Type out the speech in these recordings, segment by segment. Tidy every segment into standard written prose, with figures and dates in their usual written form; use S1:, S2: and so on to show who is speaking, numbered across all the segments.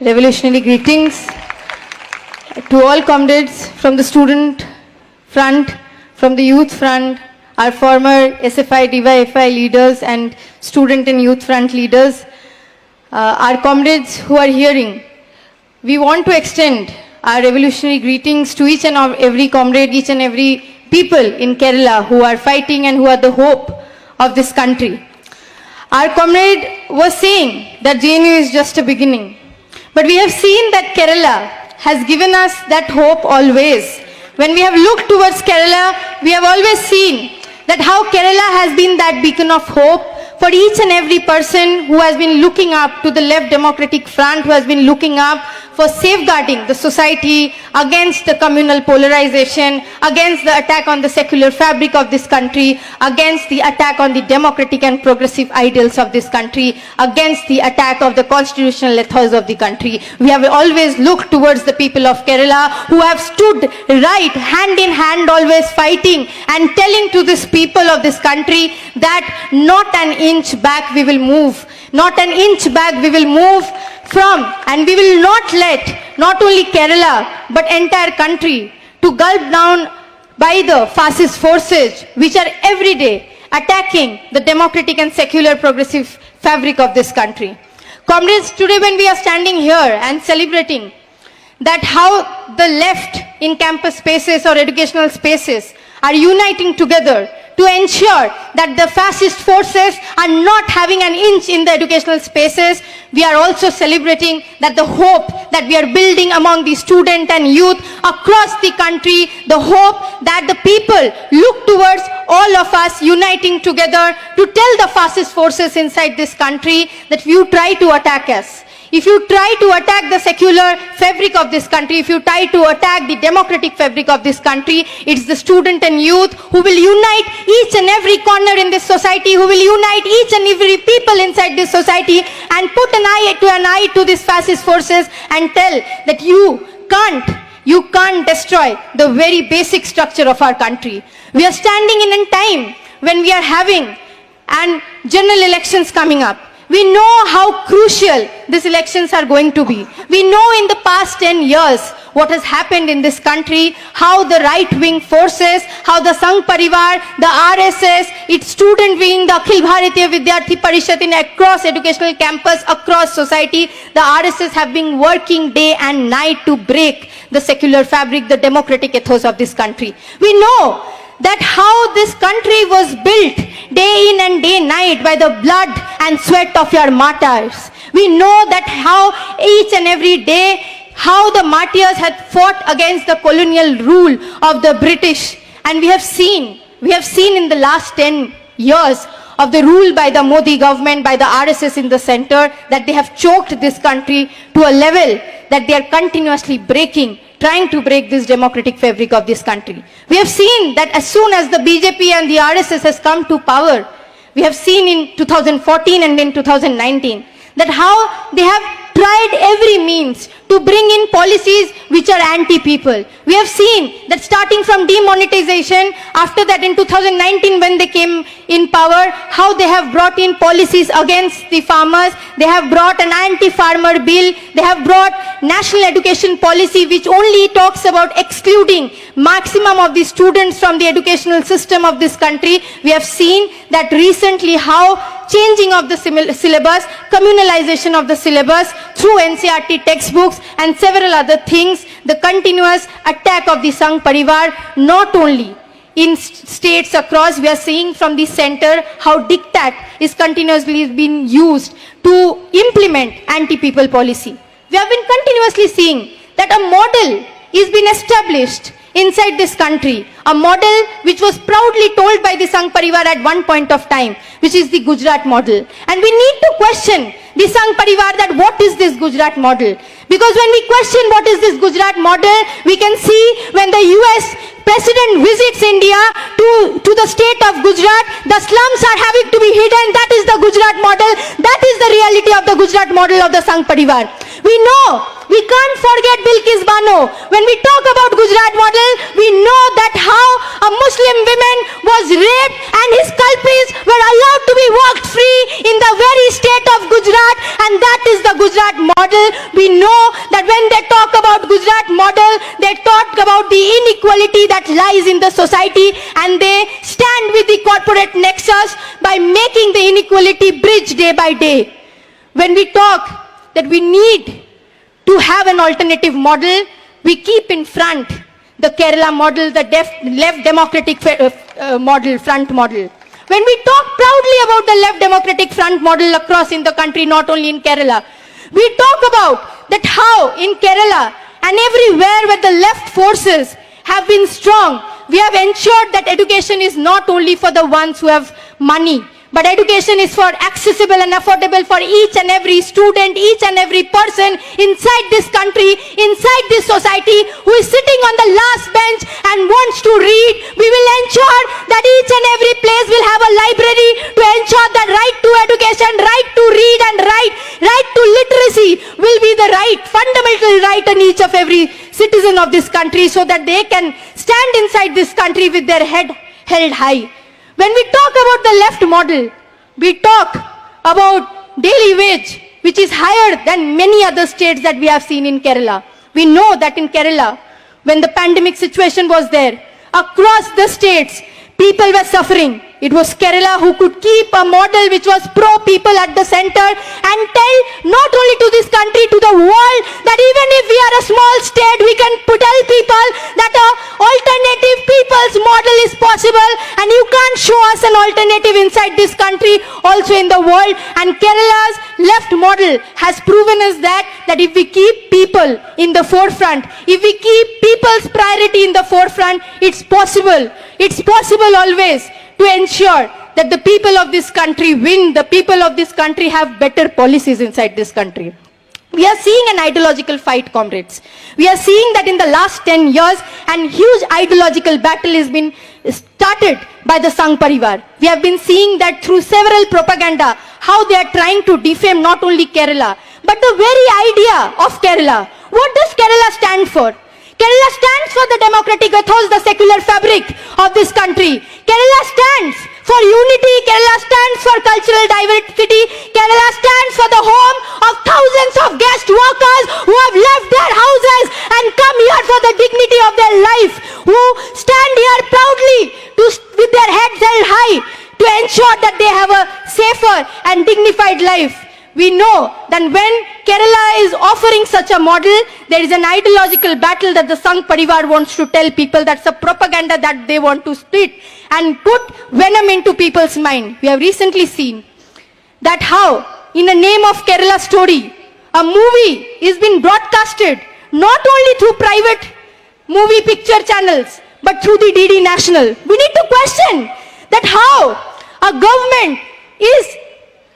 S1: revolutionary greetings to all comrades from the student front, from the youth front, our former SFI, DYFI leaders and student and youth front leaders, our comrades who are hearing. We want to extend our revolutionary greetings to each and every comrade, each and every people in Kerala who are fighting and who are the hope of this country. Our comrade was saying that JNU is just a beginning. But we have seen that Kerala has given us that hope always. When we have looked towards Kerala, we have always seen that how Kerala has been that beacon of hope for each and every person who has been looking up to the left democratic front, who has been looking up for safeguarding the society against the communal polarization, against the attack on the secular fabric of this country, against the attack on the democratic and progressive ideals of this country, against the attack of the constitutional ethos of the country. We have always looked towards the people of Kerala who have stood right, hand in hand, always fighting and telling to this people of this country that not an inch back we will move. Not an inch back we will move from, and we will not let not only Kerala but entire country to gulp down by the fascist forces which are every day attacking the democratic and secular progressive fabric of this country. Comrades, today when we are standing here and celebrating that how the left in campus spaces or educational spaces are uniting together to ensure that the fascist forces are not having an inch in the educational spaces, we are also celebrating that the hope that we are building among the student and youth across the country, the hope that the people look towards all of us uniting together to tell the fascist forces inside this country that if you try to attack us, if you try to attack the secular fabric of this country, if you try to attack the democratic fabric of this country, it's the student and youth who will unite each and every corner in this society, who will unite each and every people inside this society and put an eye to these fascist forces and tell that you can't destroy the very basic structure of our country. We are standing in a time when we are having general elections coming up. We know how crucial these elections are going to be. We know in the past 10 years what has happened in this country, how the right-wing forces, how the Sangh Parivar, the RSS, its student wing, the Akhil Bharatiya Vidyarthi Parishad in across educational campus, across society, the RSS have been working day and night to break the secular fabric, the democratic ethos of this country. We know that how this country was built day in and day night by the blood and sweat of your martyrs. We know that how each and every day, how the martyrs had fought against the colonial rule of the British. And we have seen in the last 10 years of the rule by the Modi government, by the RSS in the center, that they have choked this country to a level that they are continuously trying to break this democratic fabric of this country. We have seen that as soon as the BJP and the RSS has come to power, we have seen in 2014 and in 2019 that how they have tried every means to bring in policies which are anti-people. We have seen that starting from demonetization, after that in 2019 when they came in power, how they have brought in policies against the farmers. They have brought an anti-farmer bill. They have brought national education policy which only talks about excluding maximum of the students from the educational system of this country. We have seen that recently how changing of the syllabus, communalization of the syllabus through NCERT textbooks and several other things, the continuous attack of the Sangh Parivar, not only in states across, we are seeing from the center how diktat is continuously being used to implement anti-people policy. We have been continuously seeing that a model is being established inside this country, a model which was proudly told by the Sangh Parivar at one point of time, which is the Gujarat model. And we need to question the Sangh Parivar that what is this Gujarat model? Because when we question what is this Gujarat model, we can see when the US President visits India to the state of Gujarat, the slums are having to be hidden. That is the Gujarat model. That is the reality of the Gujarat model of the Sangh Parivar. We know, we can't forget Bilkis Bano. When we talk about Gujarat model, we know that how a Muslim woman was raped and his culprits were allowed to be walked free in the very state of Gujarat, and that is the Gujarat model. We know that when they talk about Gujarat model, they talk about the inequality that lies in the society, and they stand with the corporate nexus by making the inequality bridge day by day. When we talk that we need to have an alternative model, we keep in front the Kerala model, the left democratic model, front model. When we talk proudly about the left democratic front model across in the country, not only in Kerala, we talk about that how in Kerala and everywhere where the left forces have been strong, we have ensured that education is not only for the ones who have money, but education is for accessible and affordable for each and every student, each and every person inside this country, inside this society who is sitting on the last bench and wants to read. We will ensure that each and every place will have a library to ensure that right to education, right to read and right to literacy will be the right, fundamental right on each of every citizen of this country, so that they can stand inside this country with their head held high. When we talk about the left model, we talk about daily wage, which is higher than many other states that we have seen in Kerala. We know that in Kerala, when the pandemic situation was there, across the states, people were suffering. It was Kerala who could keep a model which was pro-people at the center and tell not only to this country, to the world, that even if we are a small state, we can tell people that an alternative people's model is possible, and you can't show us an alternative inside this country, also in the world. And Kerala's left model has proven us that if we keep people in the forefront, if we keep people's priority in the forefront, it's possible. It's possible always to ensure that the people of this country win, the people of this country have better policies inside this country. We are seeing an ideological fight, comrades. We are seeing that in the last 10 years, an huge ideological battle has been started by the Sangh Parivar. We have been seeing that through several propaganda, how they are trying to defame not only Kerala, but the very idea of Kerala. What does Kerala stand for? Kerala stands for the democratic ethos, the secular fabric of this country. Kerala stands for unity. Kerala stands for cultural diversity. Kerala stands for the home of thousands of guest workers who have left their houses and come here for the dignity of their life, who stand here proudly with their heads held high to ensure that they have a safer and dignified life. We know that when Kerala is offering such a model, there is an ideological battle that the Sangh Parivar wants to tell people. That's a propaganda that they want to split and put venom into people's mind. We have recently seen that how, in the name of Kerala story, a movie is being broadcasted not only through private movie picture channels, but through the DD National. We need to question that how a government is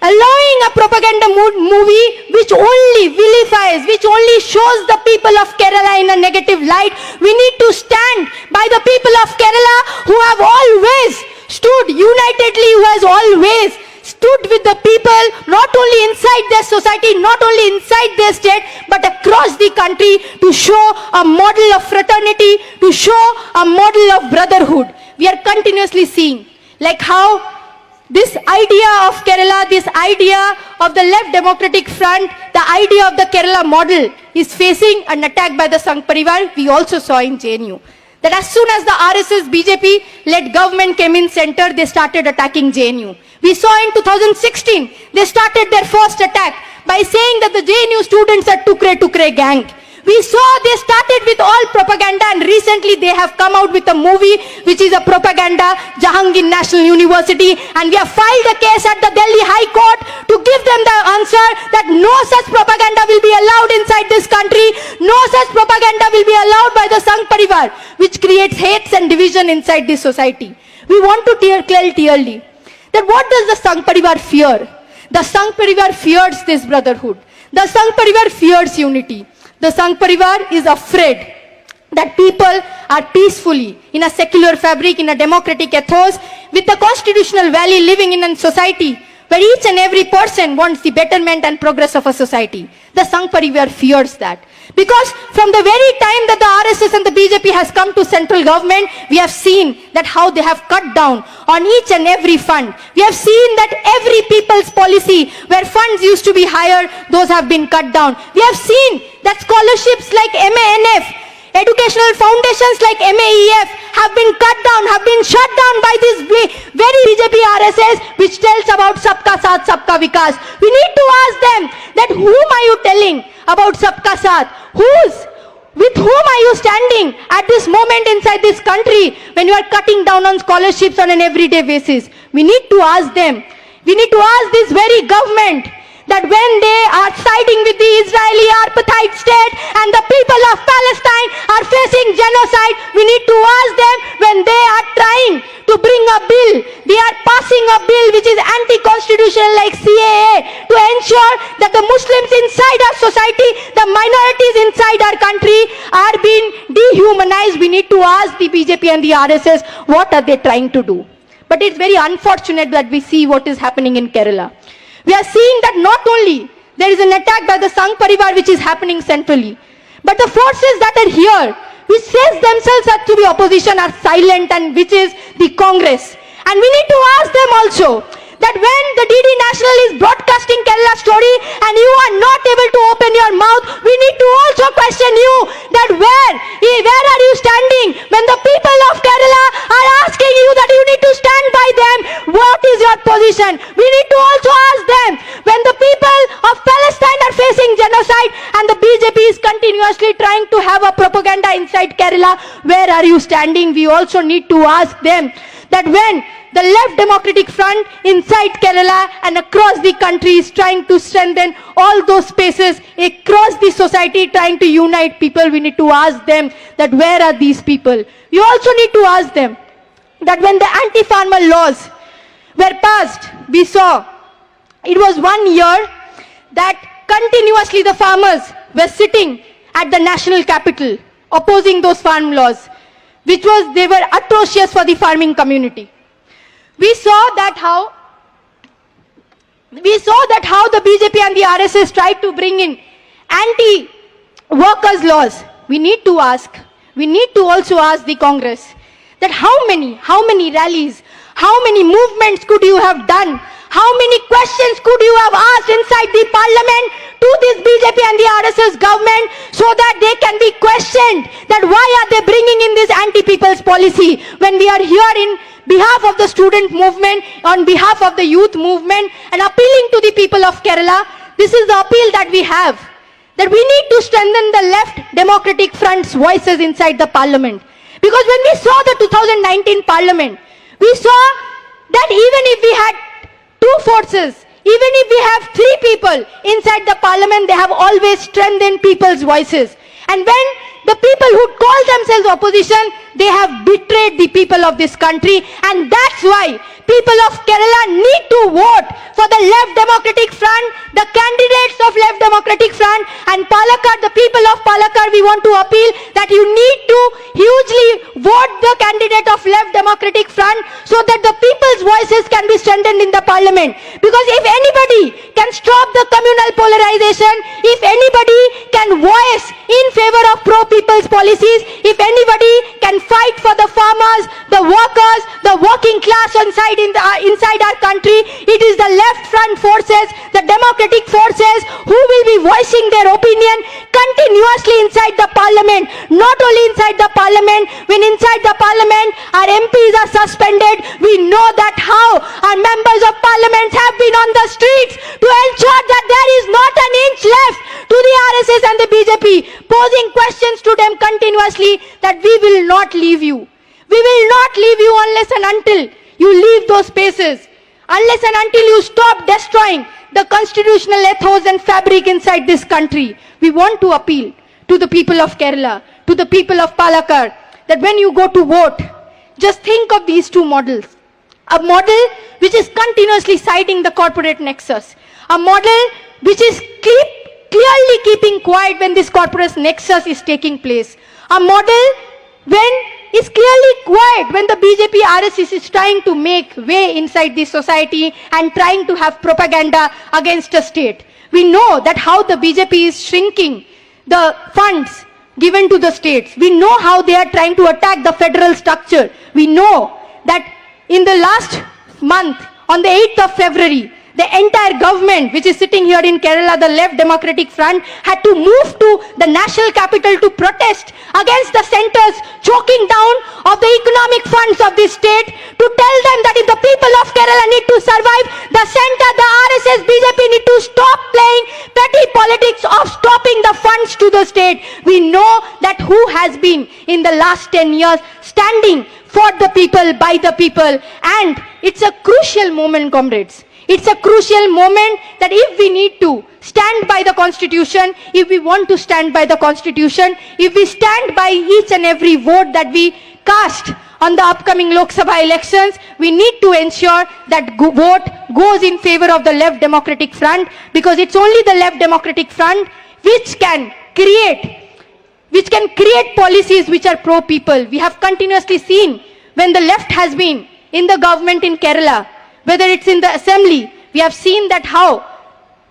S1: allowing a propaganda movie which only vilifies, which only shows the people of Kerala in a negative light. We need to stand by the people of Kerala who have always stood unitedly, who has always stood with the people, not only inside their society, not only inside their state, but across the country, to show a model of fraternity, to show a model of brotherhood. We are continuously seeing like how this idea of Kerala, this idea of the left democratic front, the idea of the Kerala model is facing an attack by the Sangh Parivar. We also saw in JNU that as soon as the RSS BJP-led government came in center, they started attacking JNU. We saw in 2016, they started their first attack by saying that the JNU students are Tukre gang. We saw they started with all propaganda, and recently they have come out with a movie which is a propaganda, Jahangir National University, and we have filed a case at the Delhi High Court to give them the answer that no such propaganda will be allowed inside this country, no such propaganda will be allowed by the Sangh Parivar, which creates hates and division inside this society. We want to tell clearly that what does the Sangh Parivar fear? The Sangh Parivar fears this brotherhood. The Sangh Parivar fears unity. The Sangh Parivar is afraid that people are peacefully in a secular fabric, in a democratic ethos, with the constitutional value living in a society where each and every person wants the betterment and progress of a society. The Sangh Parivar fears that. Because from the very time that the RSS and the BJP has come to central government, we have seen that how they have cut down on each and every fund. We have seen that every people's policy where funds used to be higher, those have been cut down. We have seen that scholarships like MANF, educational foundations like MAEF have been cut down, have been shut down by this very BJP RSS, which tells about Sabka Saath, Sabka Vikas. We need to ask them that whom are you telling about Sabka Saath? With whom are you standing at this moment inside this country when you are cutting down on scholarships on an everyday basis? We need to ask them. We need to ask this very government that when they are siding with the Israeli apartheid state and the people of Palestine are facing genocide, we need to ask them when they are trying to bring a bill, they are passing a bill which is anti-constitutional like CAA to ensure that the Muslims inside our society, the minorities inside our country are being dehumanized. We need to ask the BJP and the RSS what are they trying to do. But it's very unfortunate that we see what is happening in Kerala. We are seeing that not only there is an attack by the Sangh Parivar which is happening centrally, but the forces that are here, which says themselves as to be opposition, are silent, and which is the Congress. And we need to ask them also that when the DD National is broadcasting Kerala story and you are not able to open your mouth, we need to also question you that where are you standing when the people of Kerala are asking you that you need to stand by them? What is your position? We need to also ask them when the people of Palestine are facing genocide and the BJP is continuously trying to have a propaganda inside Kerala, where are you standing? We also need to ask them that when the left democratic front inside Kerala and across the country is trying to strengthen all those spaces across the society, trying to unite people, we need to ask them that where are these people? We also need to ask them that when the anti-farmer laws were passed, we saw it was 1 year that continuously the farmers were sitting at the national capital opposing those farm laws, they were atrocious for the farming community. We saw that how the BJP and the RSS tried to bring in anti-workers laws. We need to also ask the Congress that how many rallies, how many movements could you have done? How many questions could you have asked inside the parliament to this BJP and the RSS government so that they can be questioned that why are they bringing in this anti-people's policy when we are here in behalf of the student movement, on behalf of the youth movement, and appealing to the people of Kerala? This is the appeal that we have, that we need to strengthen the left democratic front's voices inside the parliament. Because when we saw the 2019 parliament, we saw that even if we had two forces, even if we have three people inside the parliament, they have always strengthened people's voices. And when the people who call themselves opposition, they have betrayed the people of this country, and that's why people of Kerala need to vote for the Left Democratic Front, the candidates of Left Democratic Front, and Palakkad, the people of Palakkad, we want to appeal that you need to hugely vote the candidate of Left Democratic Front so that the people's voices can be strengthened in the parliament. Because if anybody can stop the communal polarization, if anybody can voice in favor of pro-people's policies, if anybody can fight for the farmers, the workers, the working class inside our country, it is the left front forces, the democratic forces who will be voicing their opinion continuously inside the parliament. Not only inside the parliament, when inside the parliament our MPs are suspended, we know that how our members of parliament have been on the streets to ensure that there is not an inch left to the RSS and the BJP, posing questions to them continuously that we will not leave you. We will not leave you unless and until you leave those spaces, unless and until you stop destroying the constitutional ethos and fabric inside this country. We want to appeal to the people of Kerala, to the people of Palakkad, that when you go to vote, just think of these two models. A model which is continuously citing the corporate nexus. A model which is clearly keeping quiet when this corporate nexus is taking place. A model when
S2: is clearly quiet when the BJP RSS is trying to make way inside the society and trying to have propaganda against a state. We know that how the BJP is shrinking the funds given to the states. We know how they are trying to attack the federal structure. We know that in the last month, on the 8th of February, the entire government, which is sitting here in Kerala, the Left Democratic Front, had to move to the national capital to protest against the center's choking down of the economic funds of the state, to tell them that if the people of Kerala need to survive, the center, the RSS, BJP need to stop playing petty politics of stopping the funds to the state. We know that who has been in the last 10 years standing for the people, by the people, and it's a crucial moment, comrades. It's a crucial moment that if we need to stand by the Constitution, if we want to stand by the Constitution, if we stand by each and every vote that we cast on the upcoming Lok Sabha elections, we need to ensure that vote goes in favor of the Left Democratic Front, because it's only the Left Democratic Front which can create policies which are pro-people. We have continuously seen when the left has been in the government in Kerala, whether it's in the assembly, we have seen that how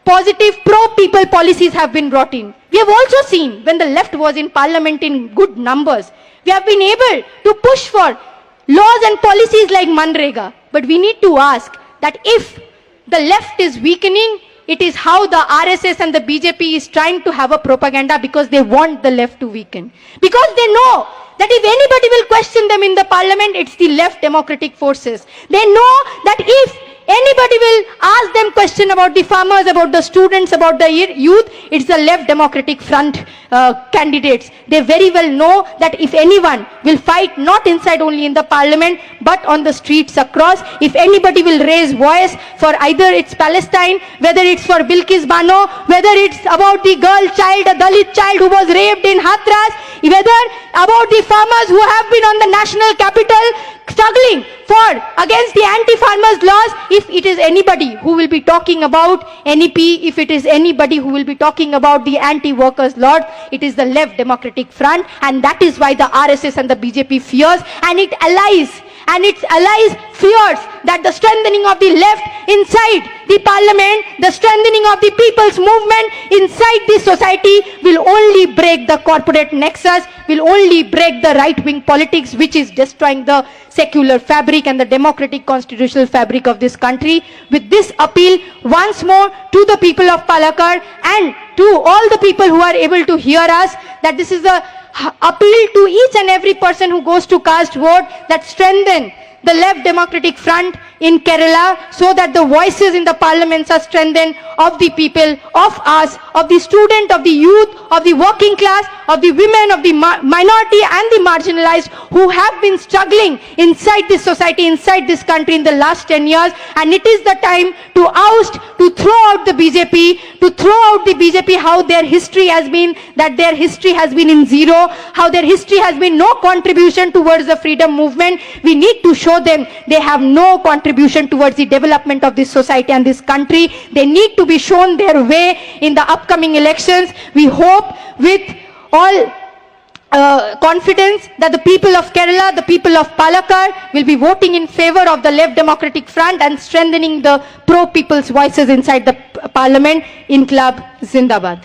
S2: positive pro-people policies have been brought in. We have also seen when the left was in parliament in good numbers, we have been able to push for laws and policies like Manrega. But we need to ask that if the left is weakening, it is how the RSS and the BJP is trying to have a propaganda, because they want the left to weaken. Because they know that if anybody will question them in the parliament, it's the left democratic forces. They know that if anybody will ask them question about the farmers, about the students, about the youth, it's the Left Democratic Front candidates. They very well know that if anyone will fight not inside only in the parliament, but on the streets across, if anybody will raise voice for either it's Palestine, whether it's for Bilkis Bano, whether it's about the girl child, a Dalit child who was raped in Hathras, whether about the farmers who have been on the national capital struggling against the anti-farmers laws, if it is anybody who will be talking about NEP, if it is anybody who will be talking about the anti-workers laws, it is the Left Democratic Front, and that is why the RSS and the BJP fears, and its allies fears that the strengthening of the left inside the parliament, the strengthening of the people's movement inside this society will only break the corporate nexus, will only break the right-wing politics which is destroying the secular fabric and the democratic constitutional fabric of this country. With this appeal once more to the people of Palakkad and to all the people who are able to hear us, that this is a appeal to each and every person who goes to cast vote, that strengthen the Left Democratic Front in Kerala, so that the voices in the parliaments are strengthened of the people, of us, of the student, of the youth, of the working class, of the women, of the minority and the marginalized who have been struggling inside this society, inside this country in the last 10 years. And it is the time to oust, to throw out the BJP, to throw out the BJP, how their history has been, that their history has been in zero, how their history has been no contribution towards the freedom movement. We need to show them they have no contribution towards the development of this society and this country. They need to be shown their way in the upcoming elections. We hope with all confidence that the people of Kerala, the people of Palakkad will be voting in favor of the Left Democratic Front and strengthening the pro-people's voices inside the parliament. Inqilab Zindabad.